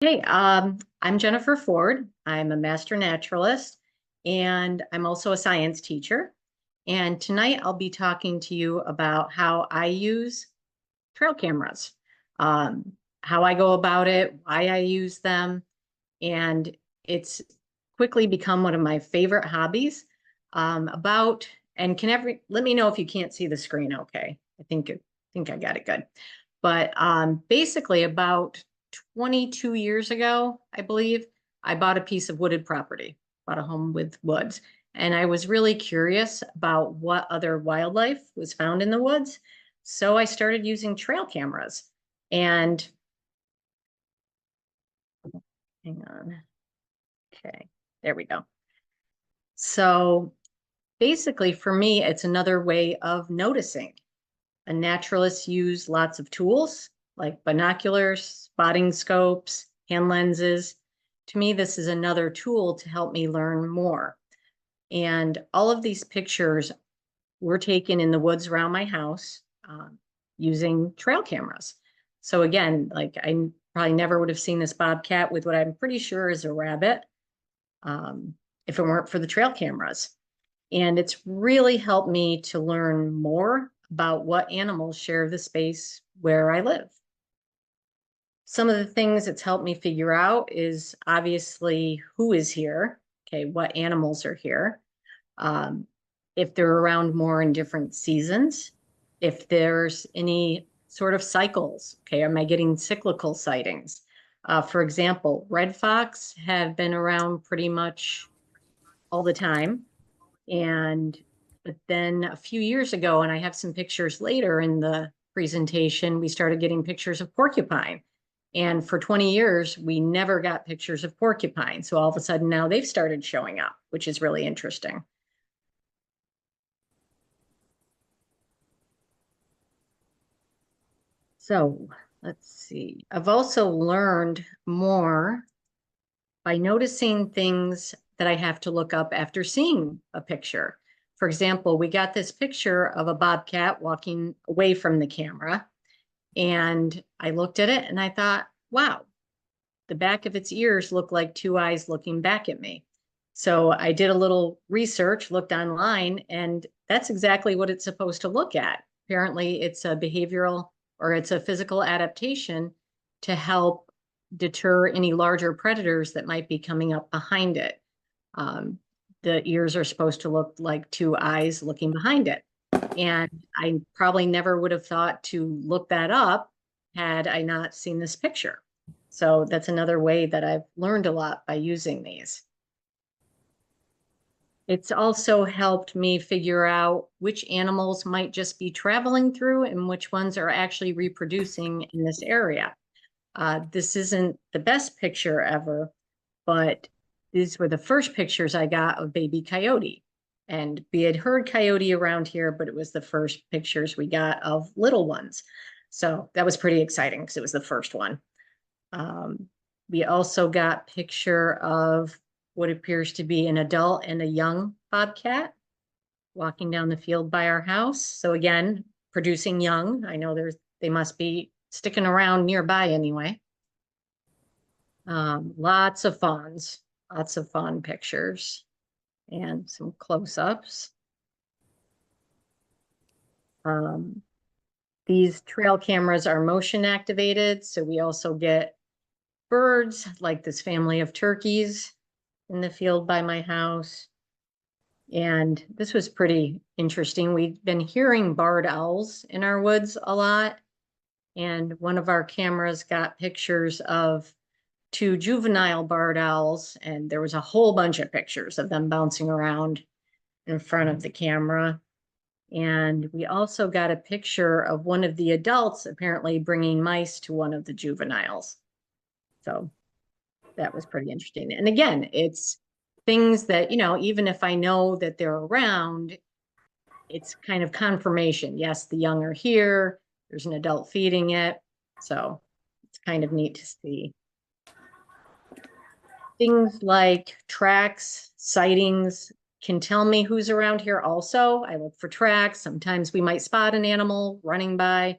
Hey, I'm Jennifer Ford. I'm a master naturalist and I'm also a science teacher. And tonight I'll be talking to you about how I use trail cameras, how I go about it, why I use them, and it's quickly become one of my favorite hobbies. About and can every let me know if you can't see the screen. Okay, I think I got it good. But basically, about 22 years ago, I believe, I bought a piece of wooded property, bought a home with woods, and I was really curious about what other wildlife was found in the woods. So I started using trail cameras. And hang on. Okay, there we go. So basically, for me, it's another way of noticing. A naturalist use lots of tools like binoculars, spotting scopes, hand lenses. To me, this is another tool to help me learn more. And all of these pictures were taken in the woods around my house using trail cameras. So again, like I probably never would have seen this bobcat with what I'm pretty sure is a rabbit um, if it weren't for the trail cameras. And it's really helped me to learn more about what animals share the space where I live. Some of the things it's helped me figure out is obviously who is here, okay, what animals are here, um, if they're around more in different seasons, if there's any sort of cycles, okay, am I getting cyclical sightings? For example, red fox have been around pretty much all the time. And but then a few years ago, and I have some pictures later in the presentation, we started getting pictures of porcupine. And for 20 years, we never got pictures of porcupine. So all of a sudden now they've started showing up, which is really interesting. So let's see. I've also learned more by noticing things that I have to look up after seeing a picture. For example, we got this picture of a bobcat walking away from the camera, and I looked at it and I thought, wow, the back of its ears look like two eyes looking back at me. So I did a little research, looked online, and that's exactly what it's supposed to look at. Apparently, it's a behavioral or it's a physical adaptation to help deter any larger predators that might be coming up behind it. Um, the ears are supposed to look like two eyes looking behind it. And I probably never would have thought to look that up had I not seen this picture. So that's another way that I've learned a lot by using these. It's also helped me figure out which animals might just be traveling through and which ones are actually reproducing in this area. This isn't the best picture ever, but these were the first pictures I got of baby coyote. And we had heard coyote around here, but it was the first pictures we got of little ones. So that was pretty exciting because it was the first one. Um, we also got picture of what appears to be an adult and a young bobcat walking down the field by our house. So again, producing young. I know they must be sticking around nearby anyway. Lots of fawns, lots of fawn pictures and some close-ups. Um, these trail cameras are motion activated, so we also get birds like this family of turkeys in the field by my house. And this was pretty interesting. We've been hearing barred owls in our woods a lot. And one of our cameras got pictures of two juvenile barred owls, and there was a whole bunch of pictures of them bouncing around in front of the camera. And we also got a picture of one of the adults apparently bringing mice to one of the juveniles. So that was pretty interesting. And again, it's things that, even if I know that they're around, it's kind of confirmation. Yes, the young are here. There's an adult feeding it. So it's kind of neat to see. Things like tracks, sightings can tell me who's around here also. I look for tracks. Sometimes we might spot an animal running by.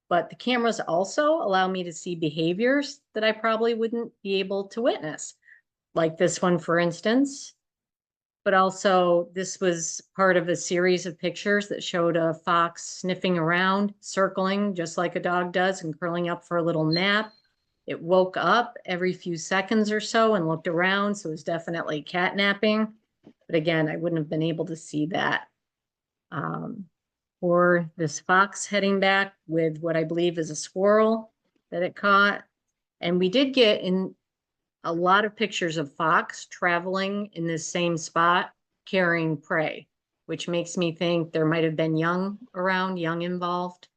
but the cameras also allow me to see behaviors that I probably wouldn't be able to witness, like this one, for instance. But also, this was part of a series of pictures that showed a fox sniffing around, circling just like a dog does, and curling up for a little nap. It woke up every few seconds or so and looked around, so it was definitely cat napping. But again, I wouldn't have been able to see that. Or this fox heading back with what I believe is a squirrel that it caught. And we did get in a lot of pictures of fox traveling in this same spot carrying prey, which makes me think there might have been young around, young involved.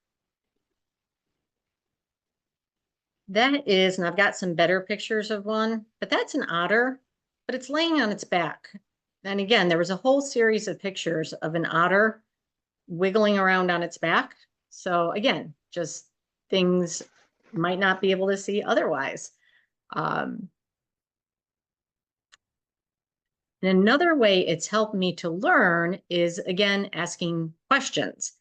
That is, and I've got some better pictures of one, but that's an otter, but it's laying on its back. And again, there was a whole series of pictures of an otter wiggling around on its back. So again, just things might not be able to see otherwise. And another way it's helped me to learn is, again, asking questions.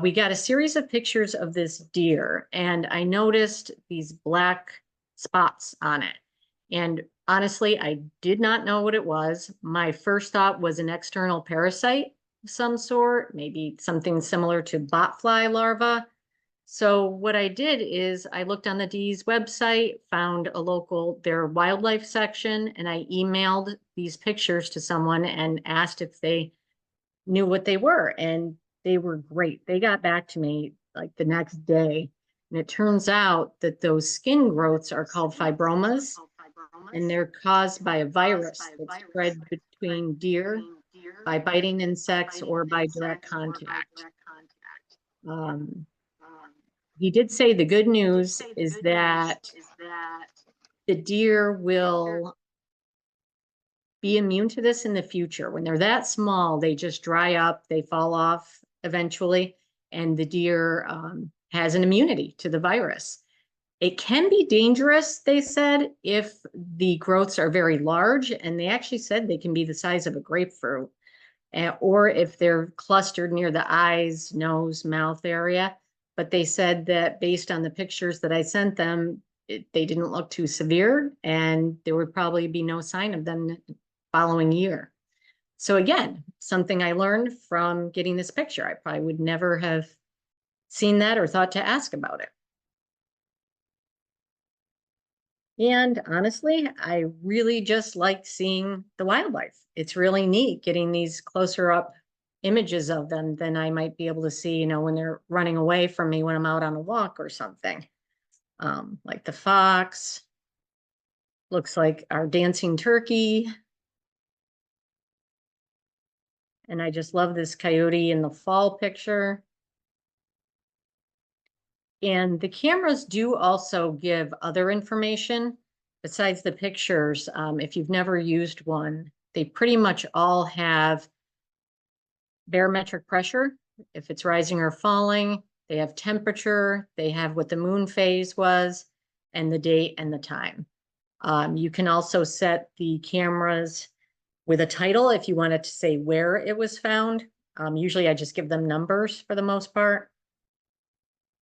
We got a series of pictures of this deer, and I noticed these black spots on it. And honestly, I did not know what it was. My first thought was an external parasite of some sort, maybe something similar to botfly larva. So what I did is I looked on the D's website, found their wildlife section, and I emailed these pictures to someone and asked if they knew what they were. And they were great. They got back to me like the next day. And it turns out that those skin growths are called fibromas, and they're caused by a virus that spread between deer by biting insects or by direct contact. Um, he did say the good news is that the deer will be immune to this in the future. When they're that small, they just dry up, they fall off eventually, and the deer has an immunity to the virus. It can be dangerous, they said, if the growths are very large, and they actually said they can be the size of a grapefruit, or if they're clustered near the eyes, nose, mouth area. But they said that based on the pictures that I sent them, they didn't look too severe, and there would probably be no sign of them the following year. So again, something I learned from getting this picture. I probably would never have seen that or thought to ask about it. And honestly, I really just like seeing the wildlife. It's really neat getting these closer up images of them than I might be able to see, when they're running away from me when I'm out on a walk or something. Like the fox, looks like our dancing turkey. And I just love this coyote in the fall picture. And the cameras do also give other information besides the pictures. If you've never used one, they pretty much all have barometric pressure, if it's rising or falling. They have temperature, they have what the moon phase was, and the date and the time. You can also set the cameras with a title if you wanted to say where it was found. Usually I just give them numbers for the most part.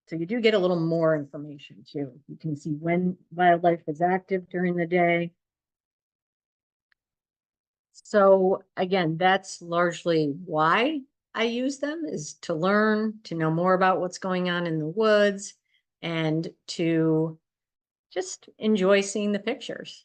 So you do get a little more information too. You can see when wildlife is active during the day. So again, that's largely why I use them, is to learn, to know more about what's going on in the woods, and to just enjoy seeing the pictures.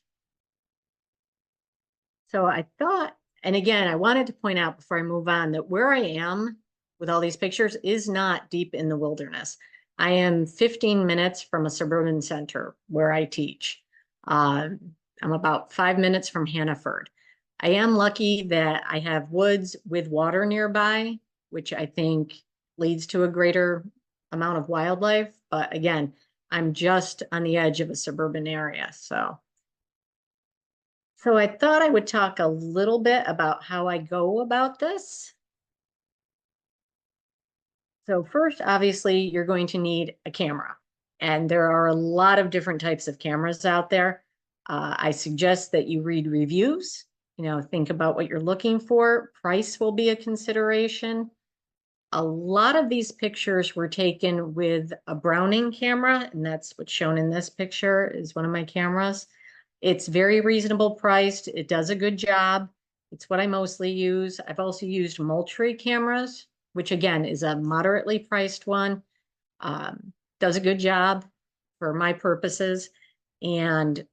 So I thought, and again, I wanted to point out before I move on that where I am with all these pictures is not deep in the wilderness. I am 15 minutes from a suburban center where I teach. I'm about 5 minutes from Hannaford. I am lucky that I have woods with water nearby, which I think leads to a greater amount of wildlife. But again, I'm just on the edge of a suburban area. So I thought I would talk a little bit about how I go about this. So first, obviously, you're going to need a camera. And there are a lot of different types of cameras out there. I suggest that you read reviews, think about what you're looking for. Price will be a consideration. A lot of these pictures were taken with a Browning camera, and that's what's shown in this picture is one of my cameras. It's very reasonable priced. It does a good job. It's what I mostly use. I've also used Moultrie cameras, which again is a moderately priced one. Does a good job for my purposes. And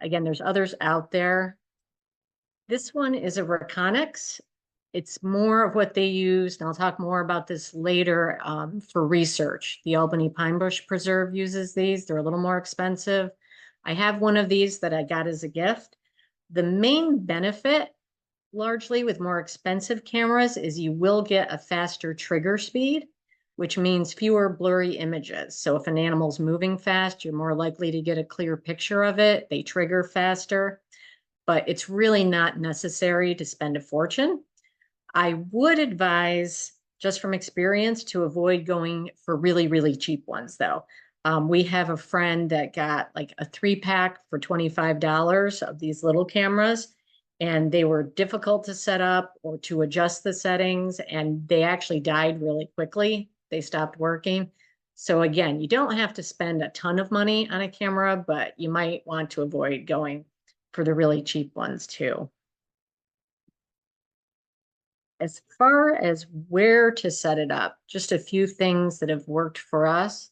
again, there's others out there. This one is a Reconyx. It's more of what they use, and I'll talk more about this later for research. The Albany Pine Bush Preserve uses these. They're a little more expensive. I have one of these that I got as a gift. The main benefit, largely with more expensive cameras, is you will get a faster trigger speed, which means fewer blurry images. So if an animal's moving fast, you're more likely to get a clear picture of it. They trigger faster, but it's really not necessary to spend a fortune. I would advise, just from experience, to avoid going for really, really cheap ones, though. We have a friend that got like a 3-pack for $25 of these little cameras, and they were difficult to set up or to adjust the settings, and they actually died really quickly. They stopped working. So again, you don't have to spend a ton of money on a camera, but you might want to avoid going for the really cheap ones too. As far as where to set it up, just a few things that have worked for us.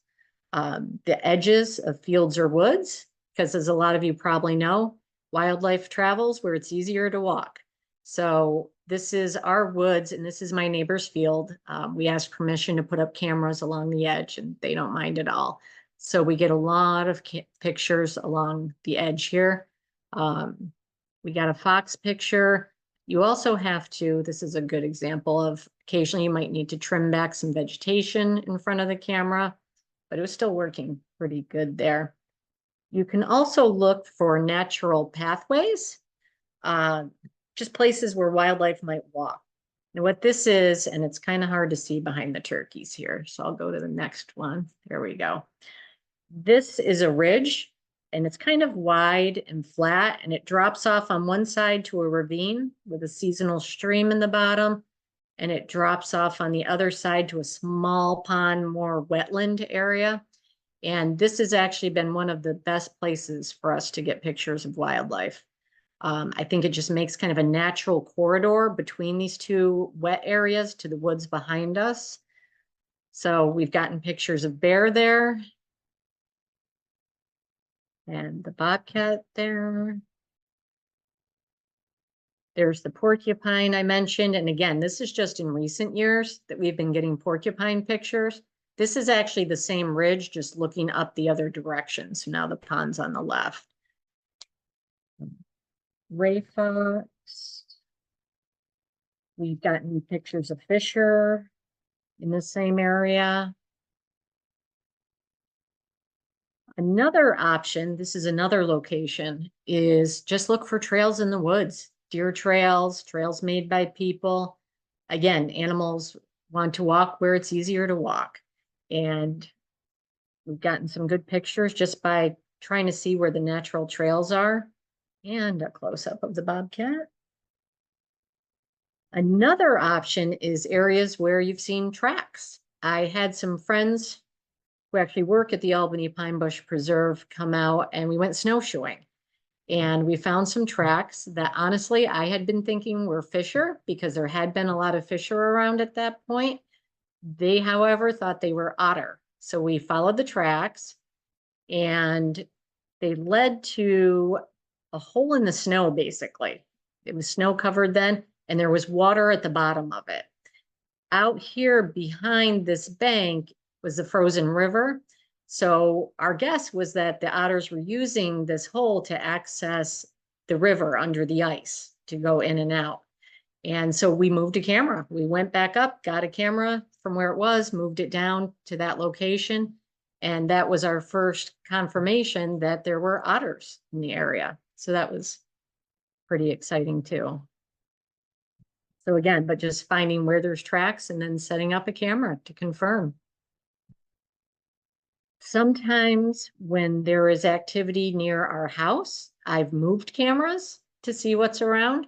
The edges of fields or woods, because as a lot of you probably know, wildlife travels where it's easier to walk. So this is our woods and this is my neighbor's field. We asked permission to put up cameras along the edge and they don't mind at all. So we get a lot of pictures along the edge here. We got a fox picture. You also have to, this is a good example of occasionally you might need to trim back some vegetation in front of the camera, but it was still working pretty good there. You can also look for natural pathways, just places where wildlife might walk. And what this is, and it's kind of hard to see behind the turkeys here, so I'll go to the next one. There we go. This is a ridge, and it's kind of wide and flat, and it drops off on one side to a ravine with a seasonal stream in the bottom, and it drops off on the other side to a small pond, more wetland area. And this has actually been one of the best places for us to get pictures of wildlife. I think it just makes kind of a natural corridor between these two wet areas to the woods behind us. So we've gotten pictures of bear there. And the bobcat there. There's the porcupine I mentioned. And again, this is just in recent years that we've been getting porcupine pictures. This is actually the same ridge, just looking up the other direction. So now the pond's on the left. Ray fox. We've gotten pictures of fisher in the same area. Another option, this is another location, is just look for trails in the woods, deer trails, trails made by people. Again, animals want to walk where it's easier to walk. And we've gotten some good pictures just by trying to see where the natural trails are. And a close-up of the bobcat. Another option is areas where you've seen tracks. I had some friends who actually work at the Albany Pine Bush Preserve come out and we went snowshoeing. And we found some tracks that honestly I had been thinking were fisher because there had been a lot of fisher around at that point. They, however, thought they were otter. So we followed the tracks and they led to a hole in the snow, basically. It was snow covered then, and there was water at the bottom of it. Out here behind this bank was the frozen river. So our guess was that the otters were using this hole to access the river under the ice to go in and out. And so we moved a camera. We went back up, got a camera from where it was, moved it down to that location. And that was our first confirmation that there were otters in the area. So that was pretty exciting too. So again, but just finding where there's tracks and then setting up a camera to confirm. Sometimes when there is activity near our house, I've moved cameras to see what's around.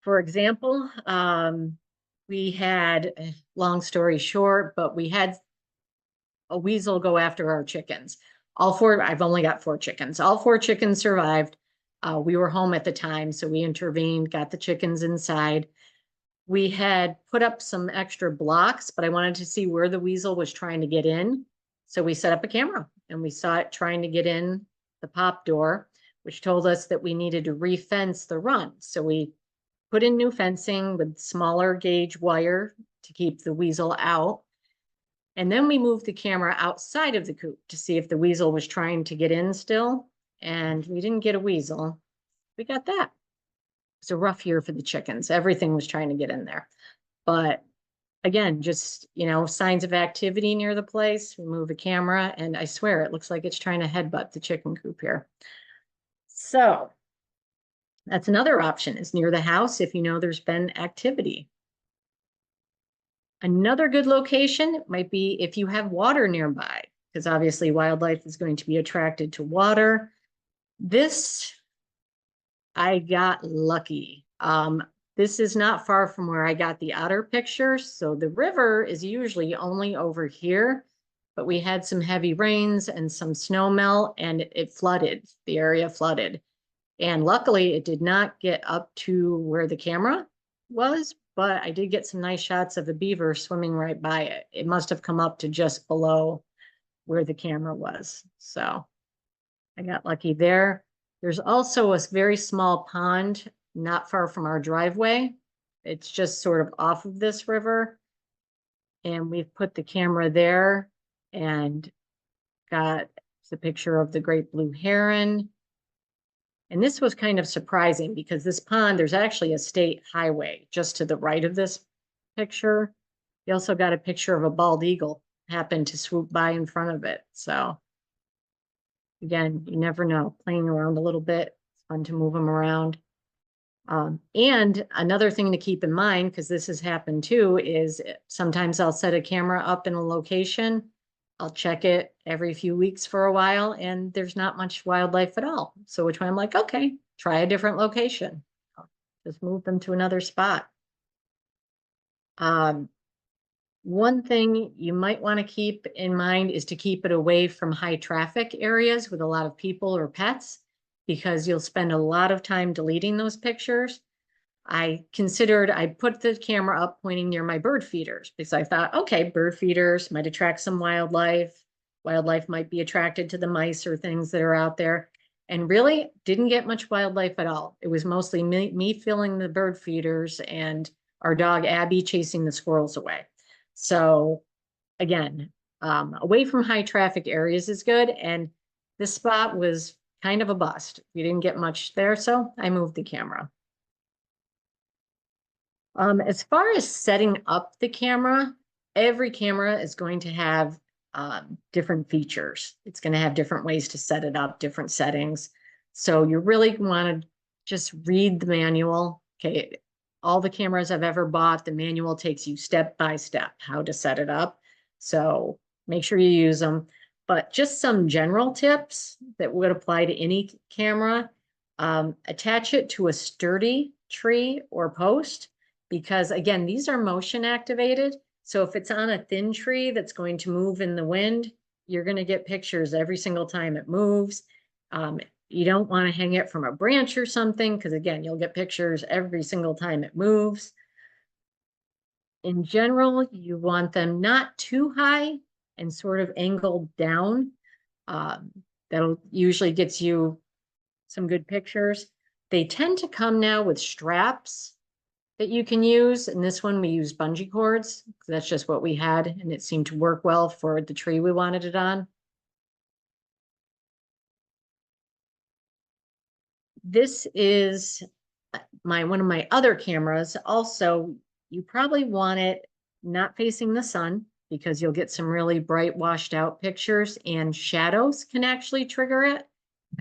For example, we had, long story short, but we had a weasel go after our chickens. All four, I've only got 4 chickens. All 4 chickens survived. We were home at the time, so we intervened, got the chickens inside. We had put up some extra blocks, but I wanted to see where the weasel was trying to get in. So we set up a camera and we saw it trying to get in the pop door, which told us that we needed to re-fence the run. So we put in new fencing with smaller gauge wire to keep the weasel out. And then we moved the camera outside of the coop to see if the weasel was trying to get in still. And we didn't get a weasel. We got that. It's a rough year for the chickens. Everything was trying to get in there. But again, just, signs of activity near the place, we move a camera, and I swear it looks like it's trying to headbutt the chicken coop here. So that's another option, is near the house if you know there's been activity. Another good location might be if you have water nearby, because obviously wildlife is going to be attracted to water. This, I got lucky. This is not far from where I got the otter pictures. So the river is usually only over here, but we had some heavy rains and some snow melt and it flooded, the area flooded. And luckily it did not get up to where the camera was, but I did get some nice shots of a beaver swimming right by it. It must have come up to just below where the camera was. So I got lucky there. There's also a very small pond not far from our driveway. It's just sort of off of this river. And we've put the camera there and got the picture of the great blue heron. And this was kind of surprising because this pond, there's actually a state highway just to the right of this picture. You also got a picture of a bald eagle happened to swoop by in front of it. So again, you never know, playing around a little bit. It's fun to move them around. And another thing to keep in mind, because this has happened too, is sometimes I'll set a camera up in a location. I'll check it every few weeks for a while and there's not much wildlife at all. So which one I'm like, okay, try a different location. I'll just move them to another spot. One thing you might want to keep in mind is to keep it away from high traffic areas with a lot of people or pets, because you'll spend a lot of time deleting those pictures. I put the camera up pointing near my bird feeders because I thought, okay, bird feeders might attract some wildlife. Wildlife might be attracted to the mice or things that are out there. And really didn't get much wildlife at all. It was mostly me filling the bird feeders and our dog Abby chasing the squirrels away. So again, away from high traffic areas is good. And this spot was kind of a bust. We didn't get much there, so I moved the camera. As far as setting up the camera, every camera is going to have different features. It's going to have different ways to set it up, different settings. So you really want to just read the manual. Okay, all the cameras I've ever bought, the manual takes you step by step how to set it up. So make sure you use them. But just some general tips that would apply to any camera. Attach it to a sturdy tree or post, because again, these are motion activated. So if it's on a thin tree that's going to move in the wind, you're going to get pictures every single time it moves. You don't want to hang it from a branch or something, because again, you'll get pictures every single time it moves. In general, you want them not too high and sort of angled down. That'll usually gets you some good pictures. They tend to come now with straps that you can use. And this one we use bungee cords. That's just what we had. And it seemed to work well for the tree we wanted it on. This is one of my other cameras. Also, you probably want it not facing the sun, because you'll get some really bright washed out pictures, and shadows can actually trigger it.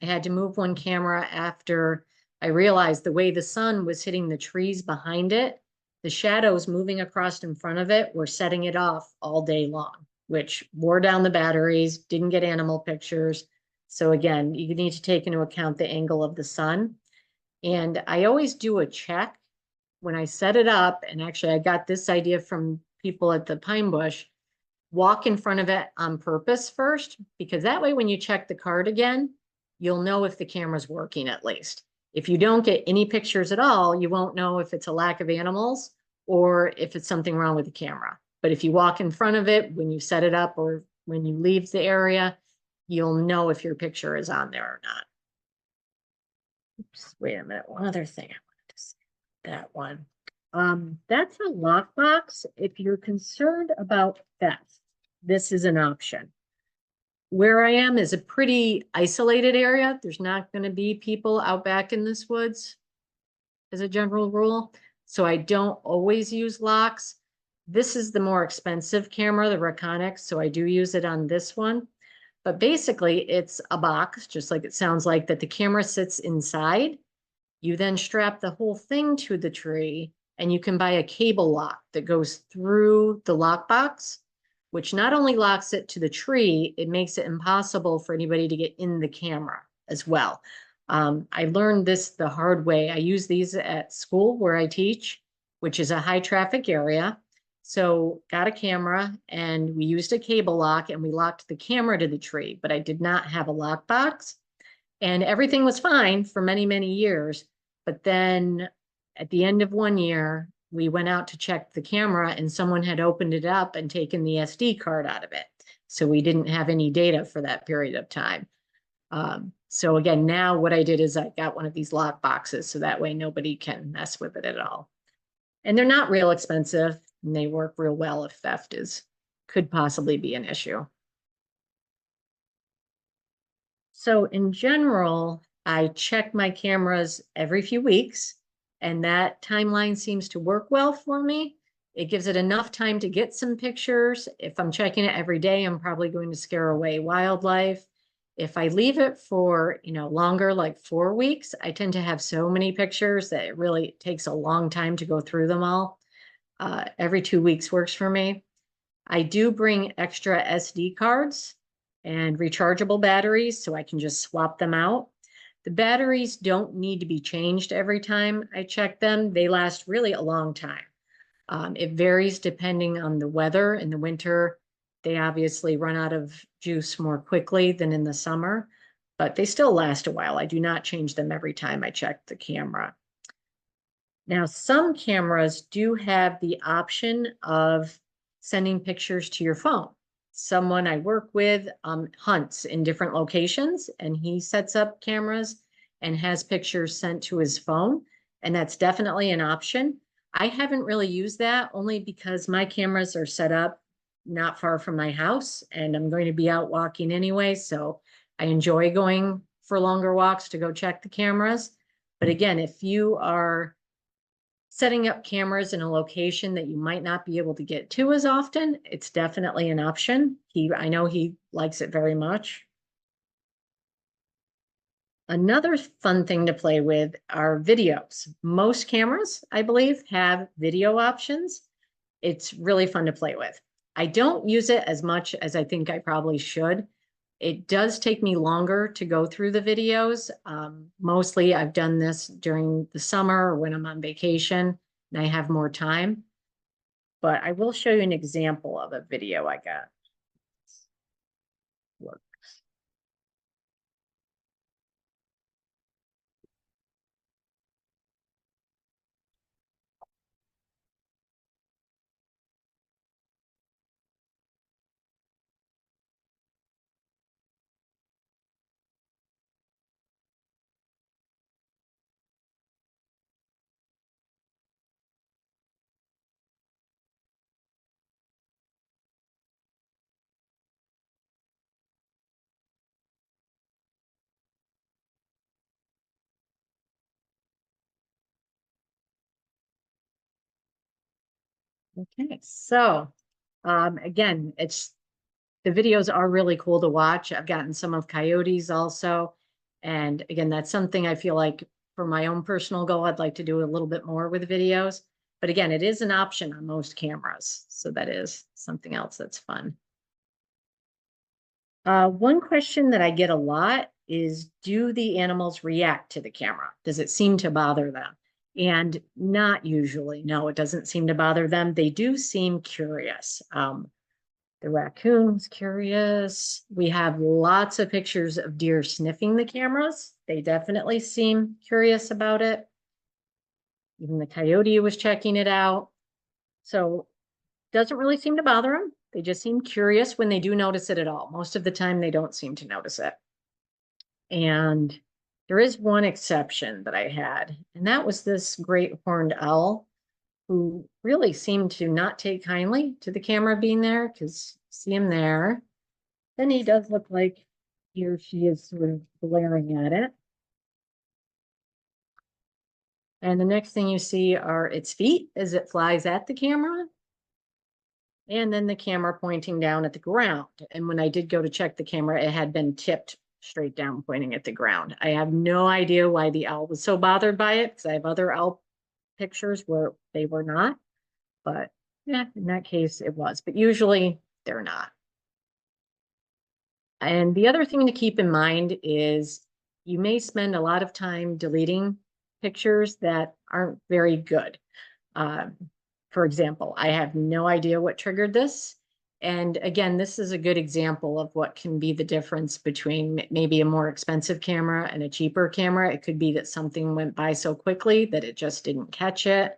I had to move one camera after I realized the way the sun was hitting the trees behind it, the shadows moving across in front of it were setting it off all day long, which wore down the batteries, didn't get animal pictures. So again, you need to take into account the angle of the sun. And I always do a check when I set it up, and actually I got this idea from people at the Pine Bush, walk in front of it on purpose first, because that way when you check the card again, you'll know if the camera's working at least. If you don't get any pictures at all, you won't know if it's a lack of animals or if it's something wrong with the camera. But if you walk in front of it when you set it up or when you leave the area, you'll know if your picture is on there or not. Oops, wait a minute. One other thing I wanted to say. That one. That's a lockbox. If you're concerned about theft, this is an option. Where I am is a pretty isolated area. There's not going to be people out back in this woods as a general rule. So I don't always use locks. This is the more expensive camera, the Reconyx. So I do use it on this one. But basically it's a box, just like it sounds like, that the camera sits inside. You then strap the whole thing to the tree, and you can buy a cable lock that goes through the lockbox, which not only locks it to the tree, it makes it impossible for anybody to get in the camera as well. I learned this the hard way. I use these at school where I teach, which is a high traffic area. So got a camera and we used a cable lock and we locked the camera to the tree, but I did not have a lockbox. And everything was fine for many, many years. But then at the end of one year, we went out to check the camera and someone had opened it up and taken the SD card out of it. So we didn't have any data for that period of time. So again, now what I did is I got one of these lock boxes so that way nobody can mess with it at all. And they're not real expensive and they work real well if theft could possibly be an issue. So in general, I check my cameras every few weeks, and that timeline seems to work well for me. It gives it enough time to get some pictures. If I'm checking it every day, I'm probably going to scare away wildlife. If I leave it for, longer, like 4 weeks, I tend to have so many pictures that it really takes a long time to go through them all. Every 2 weeks works for me. I do bring extra SD cards and rechargeable batteries so I can just swap them out. The batteries don't need to be changed every time I check them. They last really a long time. It varies depending on the weather. In the winter, they obviously run out of juice more quickly than in the summer, but they still last a while. I do not change them every time I check the camera. Now, some cameras do have the option of sending pictures to your phone. Someone I work with hunts in different locations and he sets up cameras and has pictures sent to his phone. And that's definitely an option. I haven't really used that only because my cameras are set up not far from my house and I'm going to be out walking anyway. So I enjoy going for longer walks to go check the cameras. But again, if you are setting up cameras in a location that you might not be able to get to as often, it's definitely an option. I know he likes it very much. Another fun thing to play with are videos. Most cameras, I believe, have video options. It's really fun to play with. I don't use it as much as I think I probably should. It does take me longer to go through the videos. Mostly I've done this during the summer or when I'm on vacation and I have more time. But I will show you an example of a video I got. Look. Okay, so again, the videos are really cool to watch. I've gotten some of coyotes also. And again, that's something I feel like for my own personal goal, I'd like to do a little bit more with videos. But again, it is an option on most cameras. So that is something else that's fun. One question that I get a lot is, do the animals react to the camera? Does it seem to bother them? And not usually. No, it doesn't seem to bother them. They do seem curious. The raccoon's curious. We have lots of pictures of deer sniffing the cameras. They definitely seem curious about it. Even the coyote was checking it out. So doesn't really seem to bother them. They just seem curious when they do notice it at all. Most of the time, they don't seem to notice it. And there is one exception that I had, and that was this great horned owl who really seemed to not take kindly to the camera being there, because see him there. Then he does look like he or she is sort of glaring at it. And the next thing you see are its feet as it flies at the camera. And then the camera pointing down at the ground. And when I did go to check the camera, it had been tipped straight down, pointing at the ground. I have no idea why the owl was so bothered by it, because I have other owl pictures where they were not. But yeah, in that case, it was. But usually they're not. And the other thing to keep in mind is you may spend a lot of time deleting pictures that aren't very good. Um, for example, I have no idea what triggered this. And again, this is a good example of what can be the difference between maybe a more expensive camera and a cheaper camera. It could be that something went by so quickly that it just didn't catch it.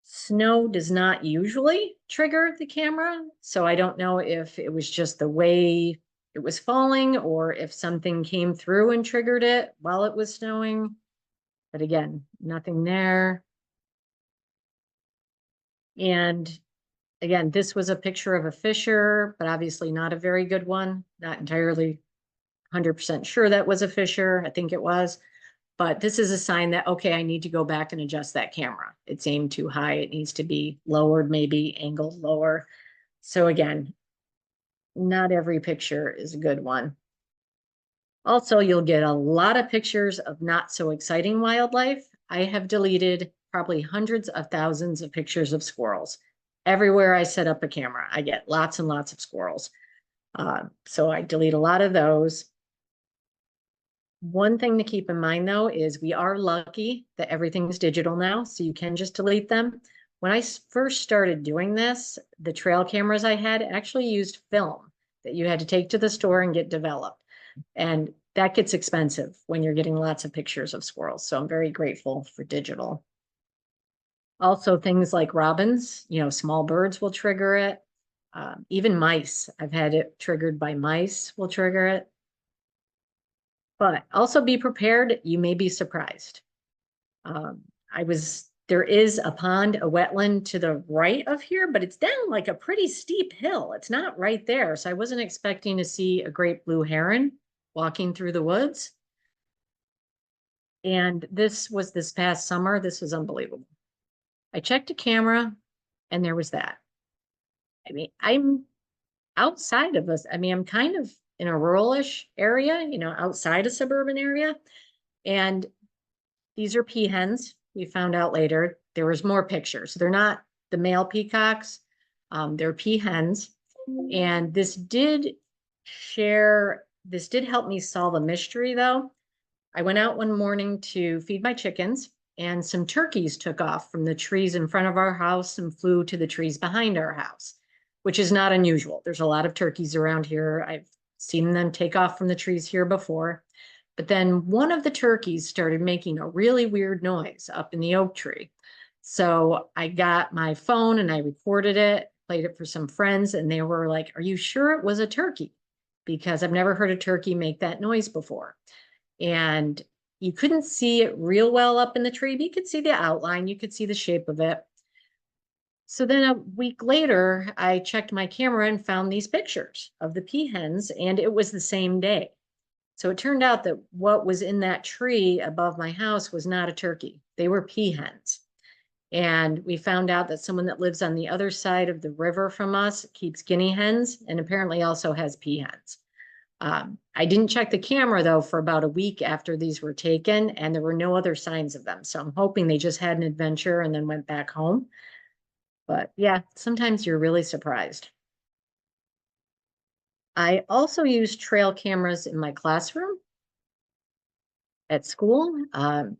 Snow does not usually trigger the camera, so I don't know if it was just the way it was falling or if something came through and triggered it while it was snowing. But again, nothing there. And again, this was a picture of a fisher, but obviously not a very good one. Not entirely 100% sure that was a fisher. I think it was. But this is a sign that, okay, I need to go back and adjust that camera. It's aimed too high. It needs to be lowered, maybe angled lower. So again, not every picture is a good one. Also, you'll get a lot of pictures of not so exciting wildlife. I have deleted probably hundreds of thousands of pictures of squirrels. Everywhere I set up a camera, I get lots and lots of squirrels. So I delete a lot of those. One thing to keep in mind though is we are lucky that everything's digital now, so you can just delete them. When I first started doing this, the trail cameras I had actually used film that you had to take to the store and get developed. And that gets expensive when you're getting lots of pictures of squirrels. So I'm very grateful for digital. Also, things like robins, small birds will trigger it. Even mice, I've had it triggered by mice will trigger it. But also be prepared, you may be surprised. There is a pond, a wetland to the right of here, but it's down like a pretty steep hill. It's not right there. So I wasn't expecting to see a great blue heron walking through the woods. And this was this past summer. This was unbelievable. I checked a camera and there was that. I mean, I'm outside of us. I mean, I'm kind of in a ruralish area, outside a suburban area. And these are peahens. We found out later there was more pictures. They're not the male peacocks. They're peahens. And this did help me solve a mystery though. I went out one morning to feed my chickens and some turkeys took off from the trees in front of our house and flew to the trees behind our house, which is not unusual. There's a lot of turkeys around here. I've seen them take off from the trees here before. But then one of the turkeys started making a really weird noise up in the oak tree. So I got my phone and I recorded it, played it for some friends, and they were like, "Are you sure it was a turkey?" Because I've never heard a turkey make that noise before. And you couldn't see it real well up in the tree, but you could see the outline, you could see the shape of it. So then a week later, I checked my camera and found these pictures of the peahens, and it was the same day. So it turned out that what was in that tree above my house was not a turkey. They were peahens. And we found out that someone that lives on the other side of the river from us keeps guinea hens and apparently also has peahens. I didn't check the camera though for about a week after these were taken, and there were no other signs of them. So I'm hoping they just had an adventure and then went back home. But yeah, sometimes you're really surprised. I also use trail cameras in my classroom. at school.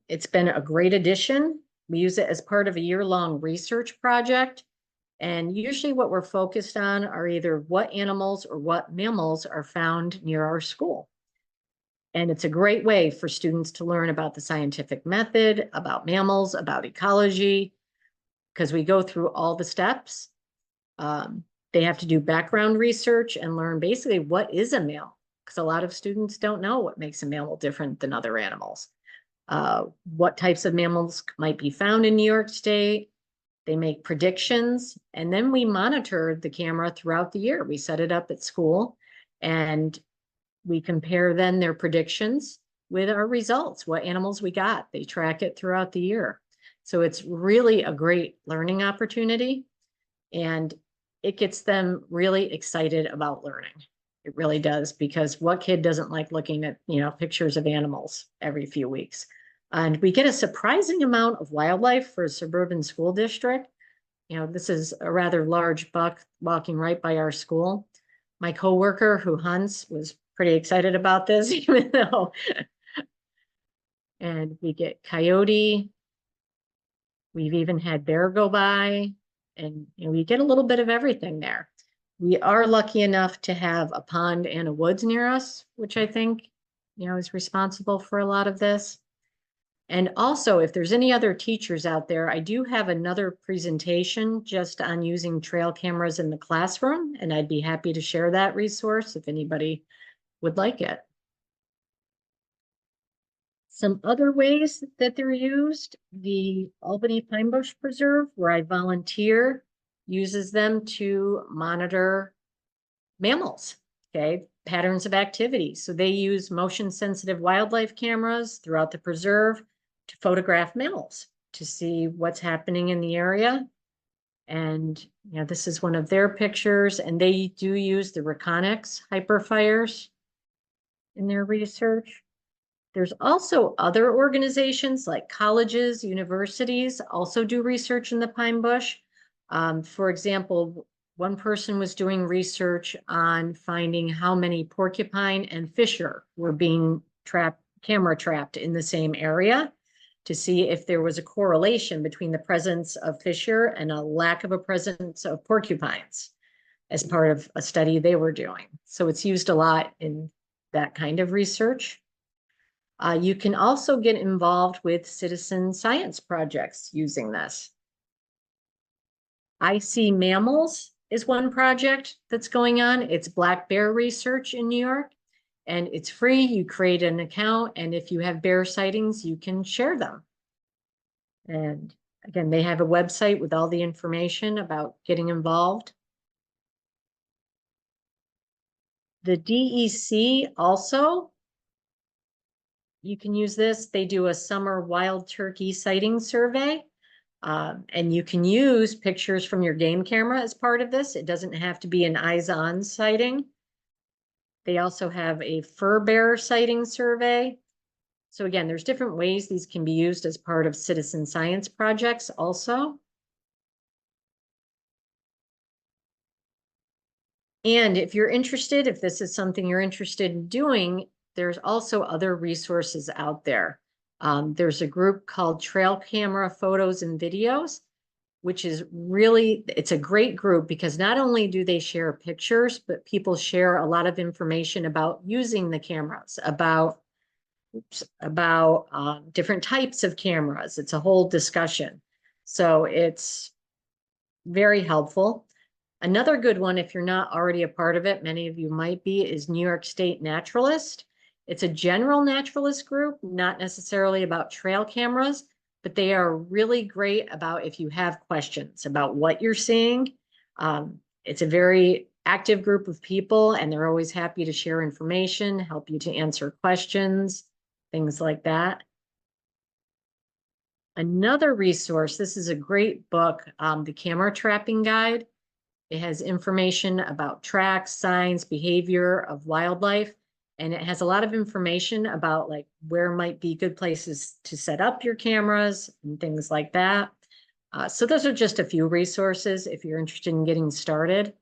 It's been a great addition. We use it as part of a year-long research project. And usually what we're focused on are either what animals or what mammals are found near our school. And it's a great way for students to learn about the scientific method, about mammals, about ecology, because we go through all the steps. They have to do background research and learn basically what is a mammal, because a lot of students don't know what makes a mammal different than other animals. What types of mammals might be found in New York State. They make predictions, and then we monitor the camera throughout the year. We set it up at school, and we compare then their predictions with our results, what animals we got. They track it throughout the year. So it's really a great learning opportunity, and it gets them really excited about learning. It really does, because what kid doesn't like looking at, pictures of animals every few weeks? And we get a surprising amount of wildlife for a suburban school district. This is a rather large buck walking right by our school. My coworker who hunts was pretty excited about this, even though, and we get coyote. We've even had bear go by, and we get a little bit of everything there. We are lucky enough to have a pond and a woods near us, which I think, is responsible for a lot of this. And also, if there's any other teachers out there, I do have another presentation just on using trail cameras in the classroom, and I'd be happy to share that resource if anybody would like it. Some other ways that they're used, the Albany Pine Bush Preserve, where I volunteer, uses them to monitor mammals, okay, patterns of activity. So they use motion sensitive wildlife cameras throughout the preserve to photograph mammals, to see what's happening in the area. And this is one of their pictures, and they do use the Reconyx hyperfires in their research. There's also other organizations like colleges, universities also do research in the pine bush. For example, one person was doing research on finding how many porcupine and fisher were being camera trapped in the same area, to see if there was a correlation between the presence of fisher and a lack of a presence of porcupines as part of a study they were doing. So it's used a lot in that kind of research. You can also get involved with citizen science projects using this. I See Mammals is one project that's going on. It's black bear research in New York, and it's free. You create an account, and if you have bear sightings, you can share them. And again, they have a website with all the information about getting involved. The DEC also, you can use this. They do a summer wild turkey sighting survey. And you can use pictures from your game camera as part of this. It doesn't have to be an eyes-on sighting. They also have a fur bear sighting survey. So again, there's different ways these can be used as part of citizen science projects also. And if you're interested, if this is something you're interested in doing, there's also other resources out there. There's a group called Trail Camera Photos and Videos, which is really, it's a great group because not only do they share pictures, but people share a lot of information about using the cameras, about different types of cameras. It's a whole discussion. So it's very helpful. Another good one, if you're not already a part of it, many of you might be, is New York State Naturalist. It's a general naturalist group, not necessarily about trail cameras, but they are really great about if you have questions about what you're seeing. It's a very active group of people, and they're always happy to share information, help you to answer questions, things like that. Another resource, this is a great book, The Camera Trapping Guide. It has information about tracks, signs, behavior of wildlife, and it has a lot of information about like where might be good places to set up your cameras and things like that. So those are just a few resources if you're interested in getting started.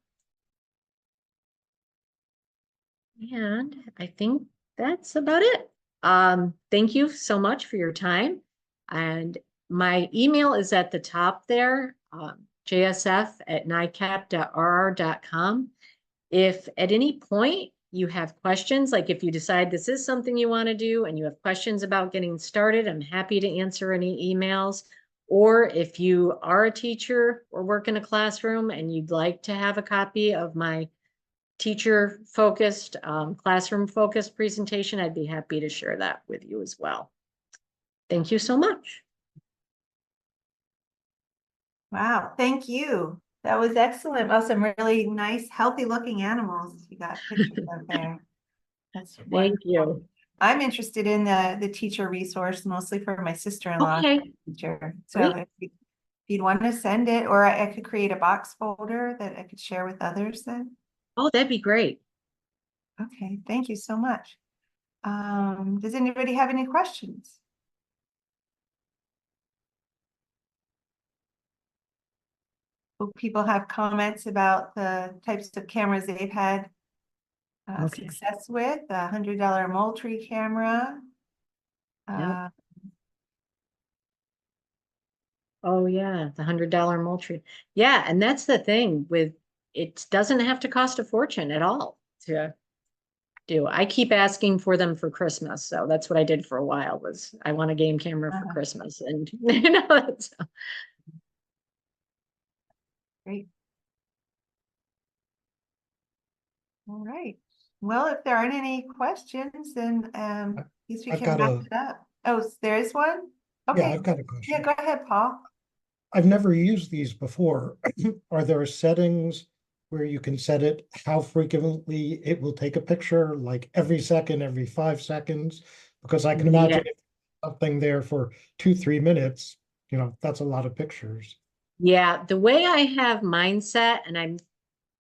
And I think that's about it. Thank you so much for your time. And my email is at the top there, jsf@nicap.rr.com. If at any point you have questions, like if you decide this is something you want to do and you have questions about getting started, I'm happy to answer any emails. Or if you are a teacher or work in a classroom and you'd like to have a copy of my teacher focused, classroom focused presentation, I'd be happy to share that with you as well. Thank you so much. Wow, thank you. That was excellent. Well, some really nice, healthy looking animals you got pictures of there. That's Thank wonderful. you. I'm interested in the teacher resource, mostly for my sister-in-law Okay, teacher. So great. if you'd want to send it, or I could create a box folder that I could share with others then. Oh, that'd be great. Okay, thank you so much. Does anybody have any questions? Will people have comments about the types of cameras they've had Okay. success with? A $100 Moultrie camera. Yep. Oh yeah, the $100 Moultrie. Yeah, and that's the thing with it doesn't have to cost a fortune at all to do. I keep asking for them for Christmas, so that's what I did for a while. Was I want a game camera for Christmas, and Great. All right. Well, if there aren't any questions, then I guess we I've can got wrap a, it up. Oh, there is one? yeah, Okay. I've got a Yeah, question. go ahead, Paul. I've never used these before. Are there settings where you can set it how frequently it will take a picture, like every second, every 5 seconds? Because I can yeah, imagine if something there for 2, 3 minutes, that's a lot of pictures. yeah. The way I have mine set, and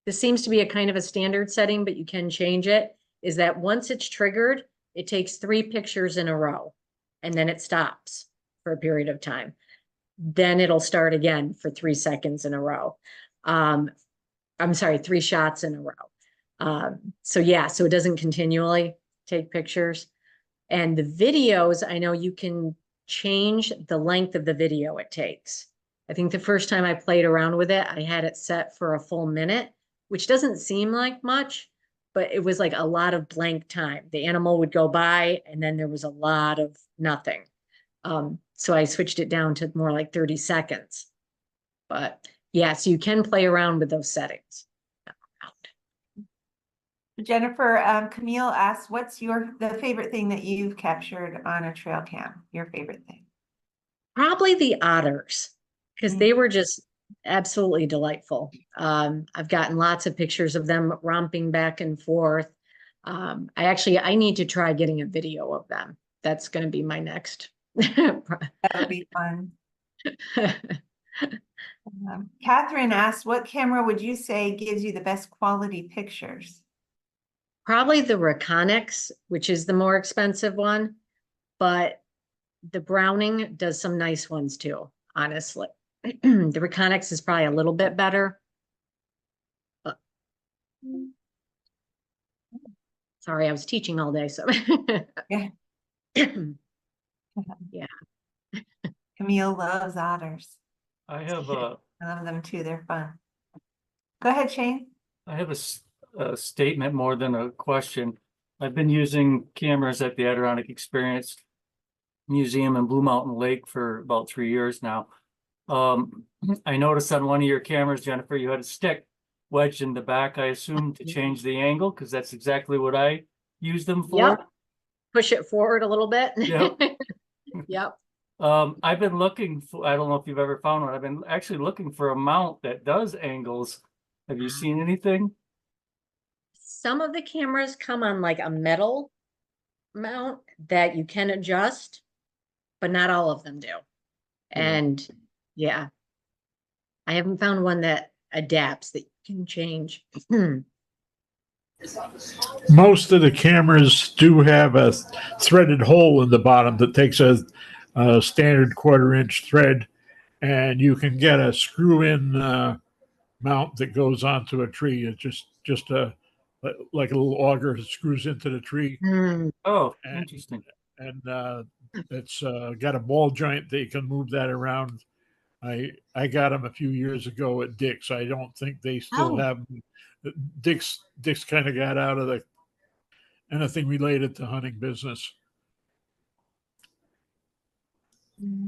this seems to be a kind of a standard setting, but you can change it, is that once it's triggered, it takes 3 pictures in a row, and then it stops for a period of time. Then it'll start again for 3 seconds in a row. I'm sorry, 3 shots in a row. So yeah, so it doesn't continually take pictures. And the videos, I know you can change the length of the video it takes. I think the first time I played around with it, I had it set for a full minute, which doesn't seem like much, but it was like a lot of blank time. The animal would go by and then there was a lot of nothing. So I switched it down to more like 30 seconds. But yeah, so you can play around with those settings. Jennifer, Camille asked, what's the favorite thing that you've captured on a trail cam? Your favorite thing? Probably the otters, because they were just absolutely delightful. I've gotten lots of pictures of them romping back and forth. I need to try getting a video of them. That's going to be my next. That'll be fun. Catherine asked, what camera would you say gives you the best quality pictures? Probably the Reconyx, which is the more expensive one, but the Browning does some nice ones too, honestly. The Reconyx is probably a little bit better. But sorry, I was teaching all day, so Yeah. yeah. Camille loves otters. I have I love them too. They're fun. Go ahead, Shane. a statement more than a question. I've been using cameras at the Adirondack Experience Museum in Blue Mountain Lake for about 3 years now. I noticed on one of your cameras, Jennifer, you had a stick wedged in the back, I assume to change the angle, because that's exactly what I use them for. Yep. Push it forward a little bit. Yep. Yep. I've been looking for, I don't know if you've ever found one. I've been actually looking for a mount that does angles. Have you seen anything? Some of the cameras come on like a metal mount that you can adjust, but not all of them do. And yeah, I haven't found one that adapts that you can change. Most of the cameras do have a threaded hole in the bottom that takes a standard 1/4 inch thread, and you can get a screw-in mount that goes onto a tree. It's just like a little auger that screws into the tree. Oh, And, interesting. and it's got a ball joint. They can move that around. I got them a few years ago at Dick's. I don't think they still Oh. have them. Dick's kind of got out of the anything related to hunting business.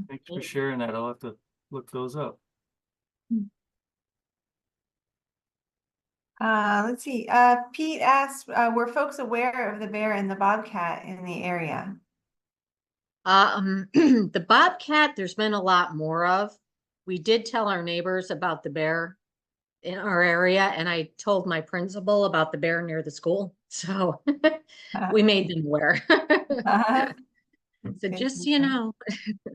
Thanks for sharing that. I'll have to look those up. Let's see. Pete asked, were folks aware of the bear and the bobcat in the area? The bobcat, there's been a lot more of. We did tell our neighbors about the bear in our area, and I told my principal about the bear near the school. So we made them aware. So Good just so to you know. know.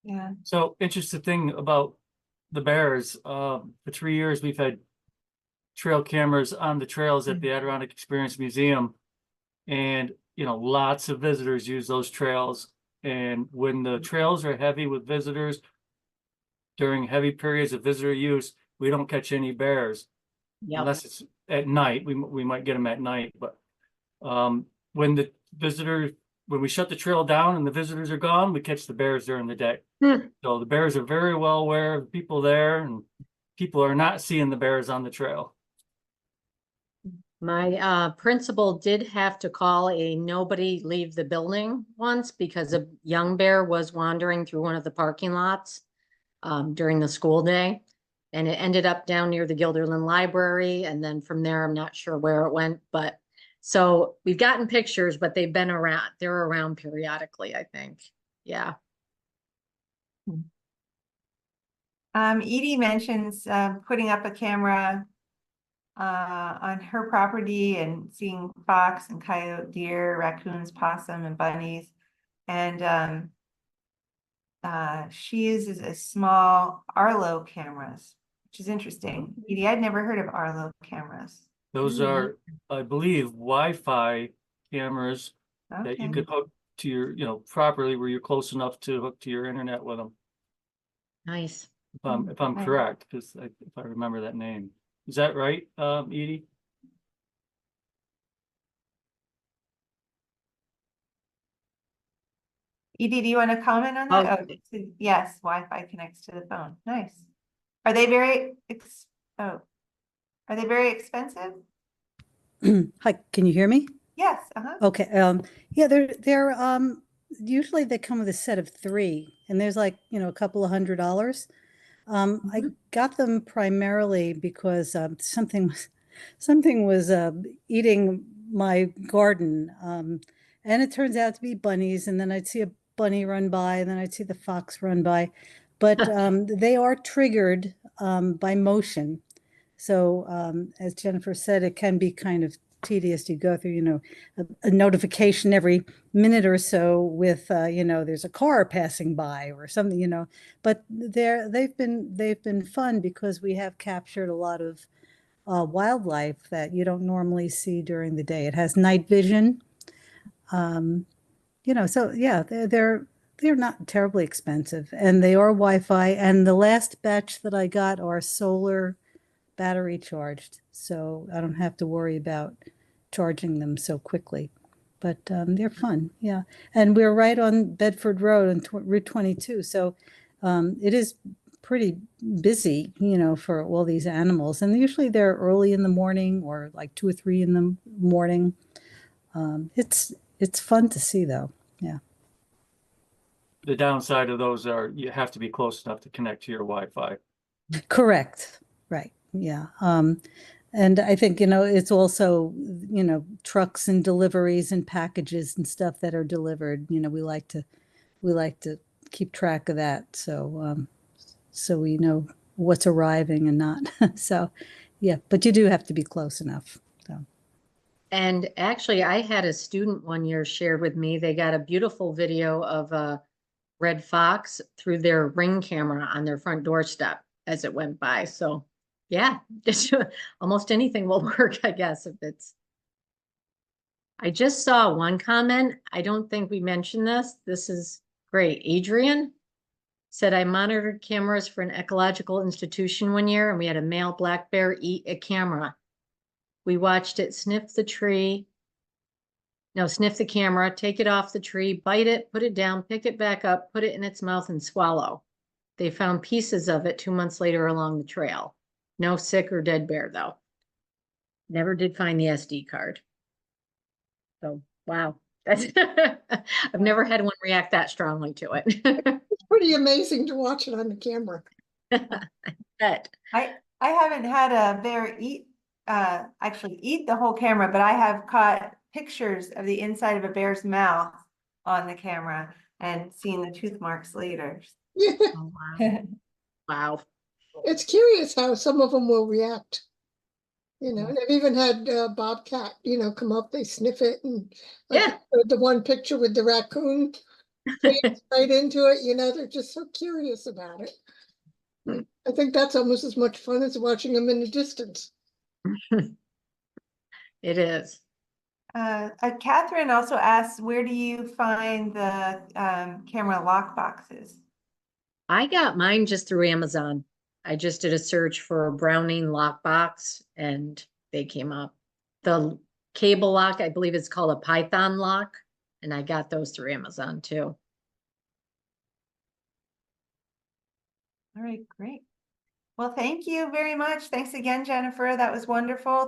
Yeah. So interesting thing about the bears, for 3 years, we've had trail cameras on the trails at the Adirondack Experience Museum. And, you know, lots of visitors use those trails. And when the trails are heavy with visitors, during heavy periods of visitor use, we don't catch any bears. Yep. Unless it's at night. We might get them at night, but when the visitors, when we shut the trail down and the visitors are gone, we catch the bears during the day. So the bears are very well aware of the people there, and people are not seeing the bears on the trail. My principal did have to call a nobody leave the building once because a young bear was wandering through one of the parking lots during the school day. And it ended up down near the Gilderland Library. And then from there, I'm not sure where it went, but so we've gotten pictures, but they've been around. They're around periodically, I think. Yeah. Edie mentions putting up a camera on her property and seeing fox and coyote, deer, raccoons, possum, and bunnies. And she uses a small Arlo cameras, which is interesting. Edie, I'd never heard of Arlo cameras. Those are, I believe, Wi-Fi cameras that you Okay. could hook to your, you know, properly where you're close enough to hook to your internet with them. Nice. If I'm Nice. correct, because if I remember that name. Is that right, Edie? Edie, do you want to comment on that? Oh. Yes, Wi-Fi connects to the phone. Nice. Are they very are they very expensive? Hi, can you hear me? Yes. Okay. Yeah, they're usually they come with a set of 3, and there's like, a couple of $100. I got them primarily because something was eating my garden, and it turns out to be bunnies. And then I'd see a bunny run by, and then I'd see the fox run by, but they are triggered by motion. So as Jennifer said, it can be kind of tedious to go through, a notification every minute or so with, there's a car passing by or something, but they've been fun because we have captured a lot of wildlife that you don't normally see during the day. It has night vision, so yeah, they're not terribly expensive, and they are Wi-Fi. And the last batch that I got are solar battery charged, so I don't have to worry about charging them so quickly. But they're fun, yeah. And we're right on Bedford Road on Route 22, so it is pretty busy, for all these animals. And usually they're early in the morning or like 2 or 3 in the morning. It's fun to see, though. Yeah. The downside of those are you have to be close enough to connect to your Wi-Fi. Correct. Right. Yeah. And I think, it's also, trucks and deliveries and packages and stuff that are delivered. We like to keep track of that. So we know what's arriving and not. So, yeah, but you do have to be close enough. So. And actually, I had a student one year shared with me, they got a beautiful video of a red fox through their Ring camera on their front doorstep as it went by. So yeah, almost anything will work, I guess, if it's. I just saw one comment. I don't think we mentioned this. This is great. Adrian said, I monitored cameras for an ecological institution one year, and we had a male black bear eat a camera. We watched it sniff the tree Now sniff the camera, take it off the tree, bite it, put it down, pick it back up, put it in its mouth and swallow. They found pieces of it 2 months later along the trail. No sick or dead bear though. Never did find the SD card. So, wow. That's I've never had one react that strongly to it. It's pretty amazing to watch it on the camera. Bet. I haven't had a bear actually eat the whole camera, but I have caught pictures of the inside of a bear's mouth on the camera and seen the tooth marks later. Yeah, Oh, wow. Wow. it's curious how some of them will react. You know, and I've even had bobcat, you know, come up, they sniff it, and like Yeah. the one picture with the raccoon fades right into it, you know, they're just so curious about it. I think that's almost as much fun as watching them in the distance. It is. Catherine also asks, where do you find the camera lock boxes? I got mine just through Amazon. I just did a search for a Browning lockbox and they came up. The cable lock, I believe it's called a Python lock, and I got those through Amazon too. All right, great. Well, thank you very much. Thanks again, Jennifer. That was wonderful.